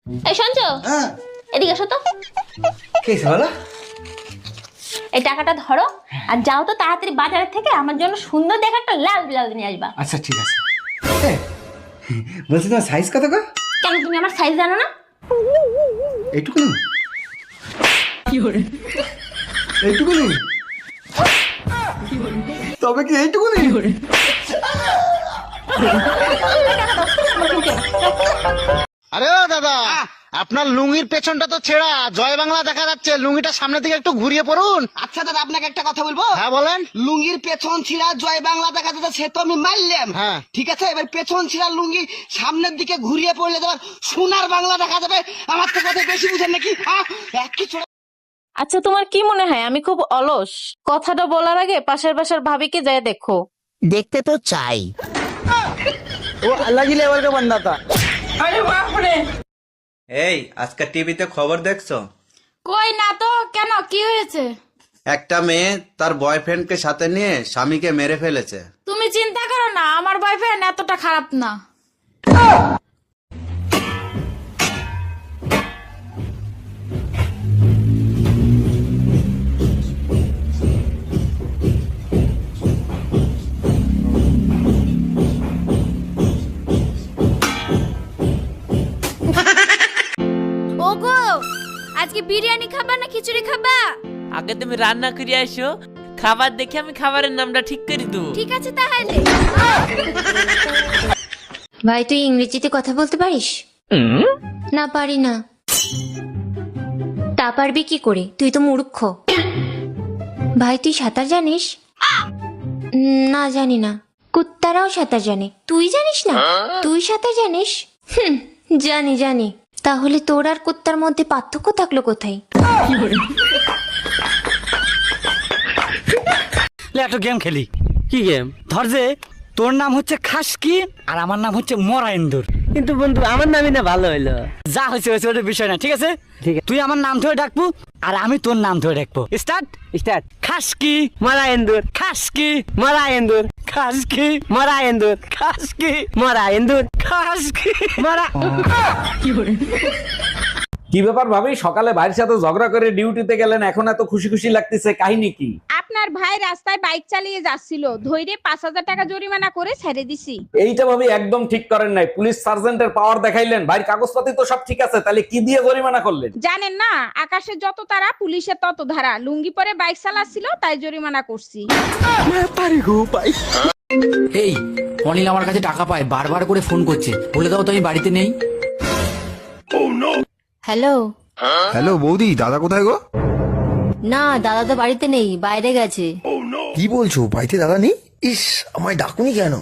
এই শুনছো? হ্যাঁ। এদিকে এসো তো। কি হয়েছে বলো? এই টাকাটা ধরো আর যাও তো তাড়াতাড়ি বাজারের থেকে আমার জন্য সুন্দর দেখে একটা লাল ব্লাউজ নিয়ে আসবা। আচ্ছা ঠিক আছে। বলছি তোমার সাইজ কত গো? কেন তুমি আমার সাইজ জানো না? এইটুকুনি? এইটুকুনি? তবে কি এইটুকুনি? আরে ও দাদা, আপনার লুঙ্গির পেছনটা তো ছেঁড়া, জয় বাংলা দেখা যাচ্ছে। লুঙ্গিটা সামনের দিকে একটু ঘুরিয়ে পড়ুন। আচ্ছা দাদা, আপনাকে একটা কথা বলবো। হ্যাঁ বলেন। লুঙ্গির পেছন ছিঁড়া জয় বাংলা দেখা যাচ্ছে, সে তো আমি মারলাম। হ্যাঁ। ঠিক আছে, এবার পেছন ছিঁড়া লুঙ্গি সামনের দিকে ঘুরিয়ে পড়লে তোমার সোনার বাংলা দেখা যাবে। আমার তো কথা বেশি বুঝেন নাকি? কিছু আচ্ছা, তোমার কি মনে হয় আমি খুব অলস? কথাটা বলার আগে পাশের বাসার ভাবিকে যায় দেখো। দেখতে তো চাই। ও আল্লাহ কি লেভেল का बंदा था। এই আজকে টিভিতে খবর দেখছো? কই না তো, কেন কি হয়েছে? একটা মেয়ে তার বয়ফ্রেন্ডকে সাথে নিয়ে স্বামীকে মেরে ফেলেছে। তুমি চিন্তা করো না, আমার বয়ফ্রেন্ড এতটা খারাপ না। ওগো, আজকে বিরিয়ানি খাবা না খিচুড়ি খাবা? আগে তুমি রান্না করে আসো, খাবার দেখে আমি খাবারের নামটা ঠিক করে দেবো। ঠিক আছে তাহলে। ভাই তুই ইংরেজিতে কথা বলতে পারিস? না পারি না। তা পারবি কি করে, তুই তো মূর্খ। ভাই তুই সাঁতার জানিস? না জানি না। কুত্তারাও সাঁতার জানে, তুই জানিস না? তুই সাঁতার জানিস? জানি জানি। তাহলে তোর আর কুত্তার মধ্যে পার্থক্য থাকলো কোথায়? একটা গেম খেলি। কি গেম? ধর যে তোর নাম হচ্ছে খাসকি আর আমার নাম হচ্ছে মরা ইন্দুর। কিন্তু বন্ধু আমার নামই না ভালো হইলো। যা হয়েছে হয়েছে, ওটা বিষয় না, ঠিক আছে? তুই আমার নাম ধরে ডাকবো আর আমি তোর নাম ধরে ডাকবো। Start start. খাসকি মরা ইন্দুর, খাসকি মরা ইন্দুর, খাসকি মরা ইন্দুর, খাসকি মরা ইন্দুর, খাসকি মরা। কি ব্যাপার ভাবি, সকালে ভাইয়ের সাথে ঝগড়া করে ডিউটিতে গেলেন, এখন এত খুশি খুশি লাগতেছে, কাহিনী কি? আপনার ভাই রাস্তায় বাইক চালিয়ে যাচ্ছিল, ধৈর্য 5,000 টাকা জরিমানা করে ছেড়ে দিছি। এইটা ভাবি একদম ঠিক করেন নাই। পুলিশ সার্জেন্টের পাওয়ার দেখাইলেন, ভাইয়ের কাগজপাতি তো সব ঠিক আছে, তাহলে কি দিয়ে জরিমানা করলেন? জানেন না, আকাশে যত তারা পুলিশের তত ধারা। লুঙ্গি পরে বাইক চালাচ্ছিল তাই জরিমানা করছি। এই অনিল আমার কাছে টাকা পায়, বারবার করে ফোন করছে, বলে দাও তো আমি বাড়িতে নেই। হ্যালো। হ্যালো বৌদি, দাদা কোথায় গো? না দাদা তো বাড়িতে নেই, বাইরে গেছে। কি বলছো, বাড়িতে দাদা নেই? ইস, আমায় ডাকুনি কেন?